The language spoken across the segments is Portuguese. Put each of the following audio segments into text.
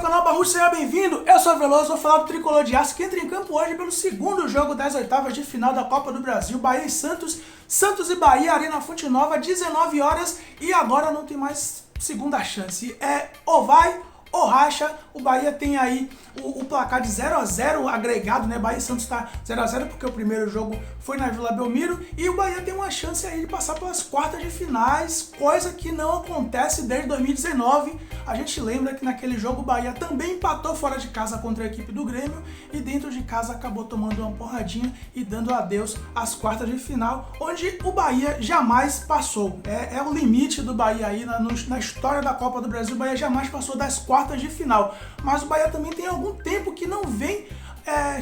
canal Barrucho, seja bem-vindo. Eu sou o Veloso, vou falar do Tricolor de Aço que entra em campo hoje pelo segundo jogo das oitavas de final da Copa do Brasil. Bahia e Santos, Santos e Bahia, Arena Fonte Nova, 19 horas. E agora não tem mais segunda chance. É ou vai ou racha. O Bahia tem aí o placar de 0-0 agregado, né? Bahia e Santos está 0-0 porque o primeiro jogo foi na Vila Belmiro. E o Bahia tem uma chance aí de passar pelas quartas de finais, coisa que não acontece desde 2019. A gente lembra que naquele jogo o Bahia também empatou fora de casa contra a equipe do Grêmio e dentro de casa acabou tomando uma porradinha e dando adeus às quartas de final, onde o Bahia jamais passou. É o limite do Bahia aí na história da Copa do Brasil. O Bahia jamais passou das quartas de final. Mas o Bahia também tem algum tempo que não vem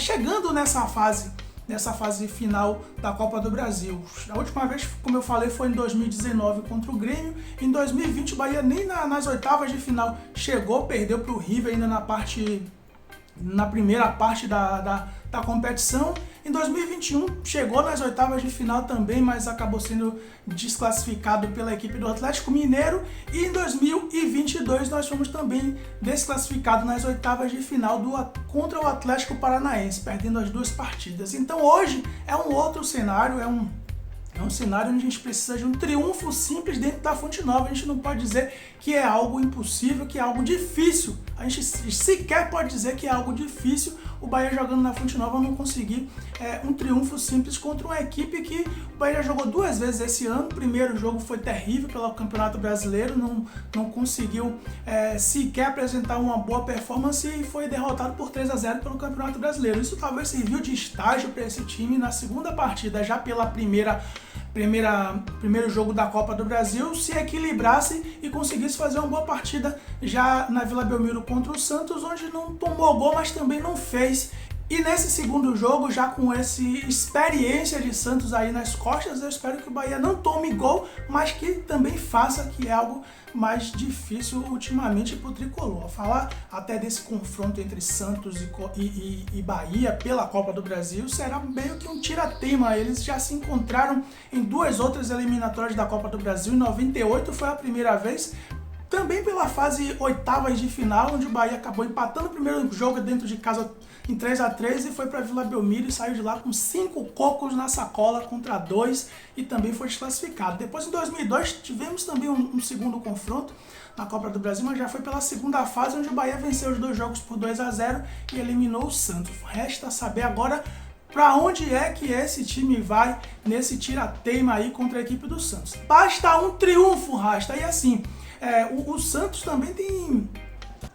chegando nessa fase final da Copa do Brasil. A última vez, como eu falei, foi em 2019 contra o Grêmio. Em 2020 o Bahia nem nas oitavas de final chegou, perdeu para o River ainda na primeira parte da competição. Em 2021 chegou nas oitavas de final também, mas acabou sendo desclassificado pela equipe do Atlético Mineiro. E em 2022 nós fomos também desclassificados nas oitavas de final contra o Atlético Paranaense, perdendo as duas partidas. Então hoje é um outro cenário, é um cenário onde a gente precisa de um triunfo simples dentro da Fonte Nova. A gente não pode dizer que é algo impossível, que é algo difícil. A gente sequer pode dizer que é algo difícil o Bahia jogando na Fonte Nova não conseguir um triunfo simples contra uma equipe que o Bahia já jogou duas vezes esse ano. O primeiro jogo foi terrível pelo Campeonato Brasileiro, não conseguiu sequer apresentar uma boa performance e foi derrotado por 3-0 pelo Campeonato Brasileiro. Isso talvez serviu de estágio para esse time na segunda partida, já pela primeiro jogo da Copa do Brasil, se equilibrasse e conseguisse fazer uma boa partida já na Vila Belmiro contra o Santos, onde não tomou gol, mas também não fez. E nesse segundo jogo, já com essa experiência de Santos aí nas costas, eu espero que o Bahia não tome gol, mas que também faça, que é algo mais difícil ultimamente para o Tricolor. Falar até desse confronto entre Santos e Bahia pela Copa do Brasil será meio que um tira-teima. Eles já se encontraram em duas outras eliminatórias da Copa do Brasil. Em 98 foi a primeira vez, também pela fase oitavas de final, onde o Bahia acabou empatando o primeiro jogo dentro de casa em 3-3 e foi para Vila Belmiro e saiu de lá com 5 cocos na sacola contra 2 e também foi desclassificado. Depois, em 2002, tivemos também um segundo confronto na Copa do Brasil, mas já foi pela segunda fase, onde o Bahia venceu os dois jogos por 2-0 e eliminou o Santos. Resta saber agora para onde é que esse time vai nesse tira-teima aí contra a equipe do Santos. Basta um triunfo, Rasta, e assim, o Santos também tem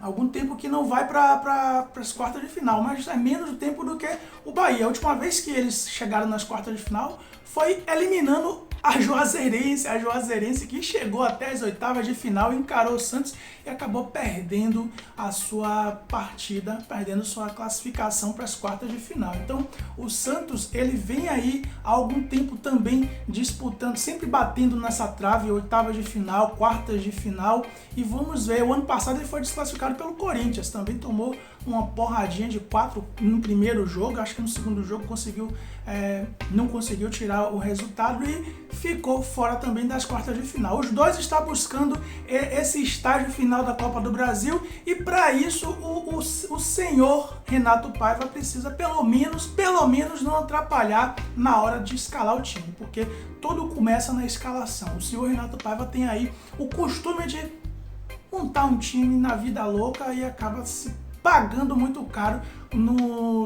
algum tempo que não vai para as quartas de final, mas é menos tempo do que o Bahia. A última vez que eles chegaram nas quartas de final foi eliminando a Juazeirense que chegou até as oitavas de final, encarou o Santos e acabou perdendo a sua partida, perdendo sua classificação para as quartas de final. Então o Santos, ele vem aí há algum tempo também disputando, sempre batendo nessa trave, oitavas de final, quartas de final, e vamos ver, o ano passado ele foi desclassificado pelo Corinthians, também tomou uma porradinha de 4 no primeiro jogo, acho que no segundo jogo não conseguiu tirar o resultado e ficou fora também das quartas de final. Os dois estão buscando esse estágio final da Copa do Brasil e para isso o senhor Renato Paiva precisa pelo menos não atrapalhar na hora de escalar o time, porque tudo começa na escalação. O senhor Renato Paiva tem aí o costume de montar um time na vida louca e acaba se pagando muito caro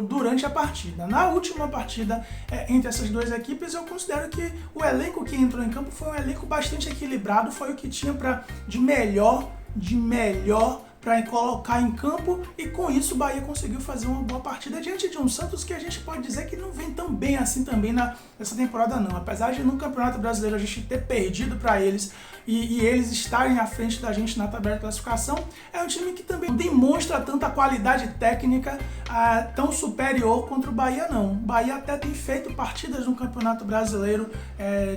durante a partida. Na última partida entre essas duas equipes, eu considero que o elenco que entrou em campo foi um elenco bastante equilibrado, foi o que tinha de melhor para colocar em campo, e com isso o Bahia conseguiu fazer uma boa partida diante de um Santos que a gente pode dizer que não vem tão bem assim também nessa temporada não. Apesar de no Campeonato Brasileiro a gente ter perdido para eles e eles estarem à frente da gente na tabela de classificação, é um time que também não demonstra tanta qualidade técnica tão superior contra o Bahia não. O Bahia até tem feito partidas no Campeonato Brasileiro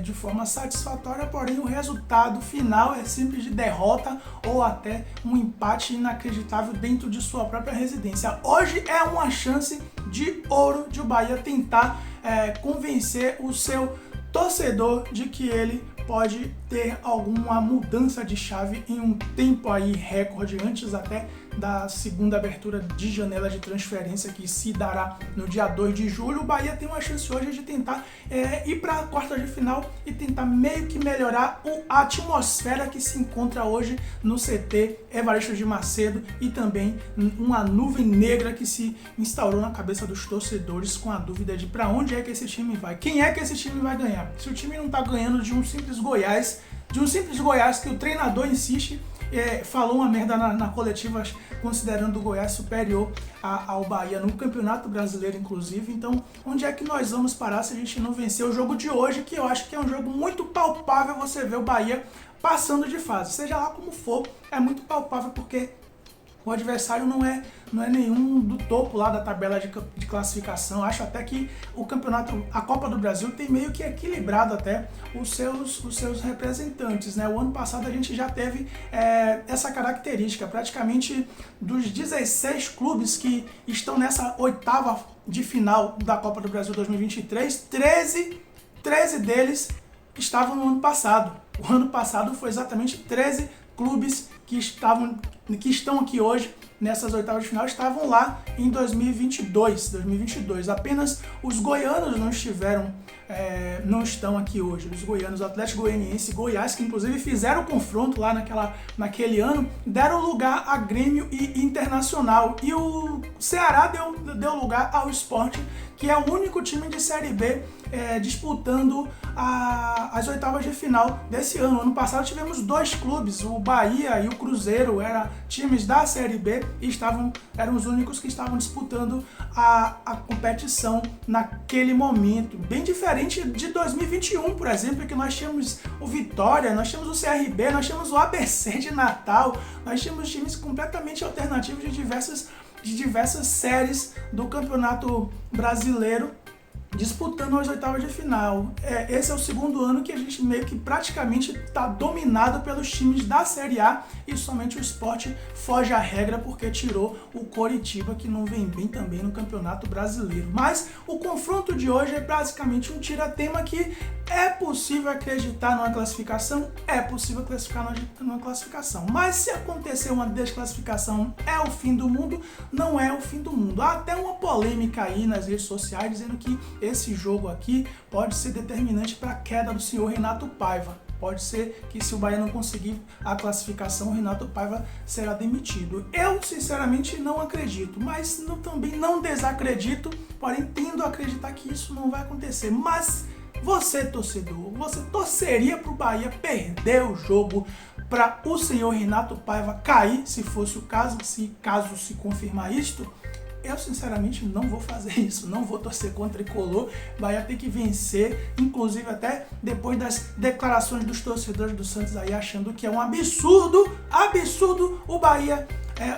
de forma satisfatória, porém o resultado final é sempre de derrota ou até um empate inacreditável dentro de sua própria residência. Hoje é uma chance de ouro de o Bahia tentar convencer o seu torcedor de que ele pode ter alguma mudança de chave em um tempo aí recorde, antes até da segunda abertura de janela de transferência que se dará no dia 2 de julho. O Bahia tem uma chance hoje de tentar ir para a quarta de final e tentar meio que melhorar a atmosfera que se encontra hoje no CT Evaristo de Macedo, e também uma nuvem negra que se instaurou na cabeça dos torcedores com a dúvida de para onde é que esse time vai, quem é que esse time vai ganhar. Se o time não está ganhando de um simples Goiás que o treinador insiste, falou uma merda na coletiva, considerando o Goiás superior ao Bahia no Campeonato Brasileiro, inclusive. Então, onde é que nós vamos parar se a gente não vencer o jogo de hoje, que eu acho que é um jogo muito palpável você ver o Bahia passando de fase. Seja lá como for, é muito palpável, porque o adversário não é nenhum do topo lá da tabela de classificação. Acho até que a Copa do Brasil tem meio que equilibrado até os seus representantes, né? O ano passado a gente já teve essa característica. Praticamente dos 16 clubes que estão nessa oitava de final da Copa do Brasil 2023, 13 deles estavam no ano passado. O ano passado foi exatamente 13 clubes que estão aqui hoje nessas oitavas de final, estavam lá em 2022. Apenas os goianos não estão aqui hoje. Os goianos, Atlético Goianiense e Goiás, que inclusive fizeram o confronto lá naquele ano, deram lugar a Grêmio e Internacional. E o Ceará deu lugar ao Sport, que é o único time de Série B disputando as oitavas de final desse ano. Ano passado tivemos 2 clubes, o Bahia e o Cruzeiro, eram times da Série B e eram os únicos que estavam disputando a competição naquele momento. Bem diferente de 2021, por exemplo, que nós tínhamos o Vitória, nós tínhamos o CRB, nós tínhamos o ABC de Natal, nós tínhamos times completamente alternativos de diversas séries do Campeonato Brasileiro disputando as oitavas de final. Esse é o segundo ano que a gente meio que praticamente está dominado pelos times da Série A, e somente o Sport foge à regra porque tirou o Coritiba, que não vem bem também no Campeonato Brasileiro. Mas o confronto de hoje é basicamente um tira-tema que é possível acreditar numa classificação, é possível classificar numa classificação. Mas se acontecer uma desclassificação, é o fim do mundo? Não é o fim do mundo. Há até uma polêmica aí nas redes sociais dizendo que esse jogo aqui pode ser determinante para a queda do senhor Renato Paiva. Pode ser que se o Bahia não conseguir a classificação, o Renato Paiva será demitido. Eu, sinceramente, não acredito, mas também não desacredito, porém tendo a acreditar que isso não vai acontecer. Mas você, torcedor, você torceria para o Bahia perder o jogo, para o senhor Renato Paiva cair, se fosse o caso, caso se confirmar isto? Eu, sinceramente, não vou fazer isso, não vou torcer contra o Tricolor. Bahia tem que vencer, inclusive até depois das declarações dos torcedores do Santos aí, achando que é um absurdo o Bahia,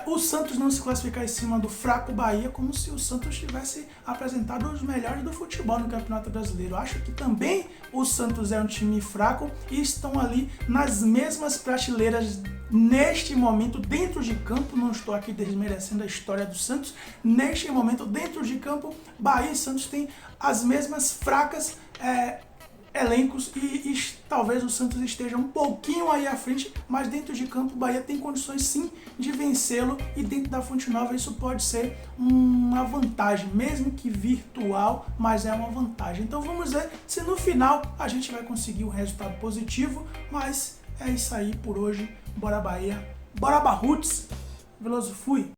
o Santos não se classificar em cima do fraco Bahia, como se o Santos tivesse apresentado os melhores do futebol no Campeonato Brasileiro. Acho que também o Santos é um time fraco e estão ali nas mesmas prateleiras neste momento dentro de campo. Não estou aqui desmerecendo a história do Santos. Neste momento dentro de campo, Bahia e Santos têm as mesmas fracas elencos e talvez o Santos esteja um pouquinho aí à frente, mas dentro de campo o Bahia tem condições sim de vencê-lo, e dentro da Fonte Nova isso pode ser uma vantagem, mesmo que virtual, mas é uma vantagem. Então vamos ver se no final a gente vai conseguir um resultado positivo, mas é isso aí por hoje. Bora Bahia, bora Barruts, Veloso fui!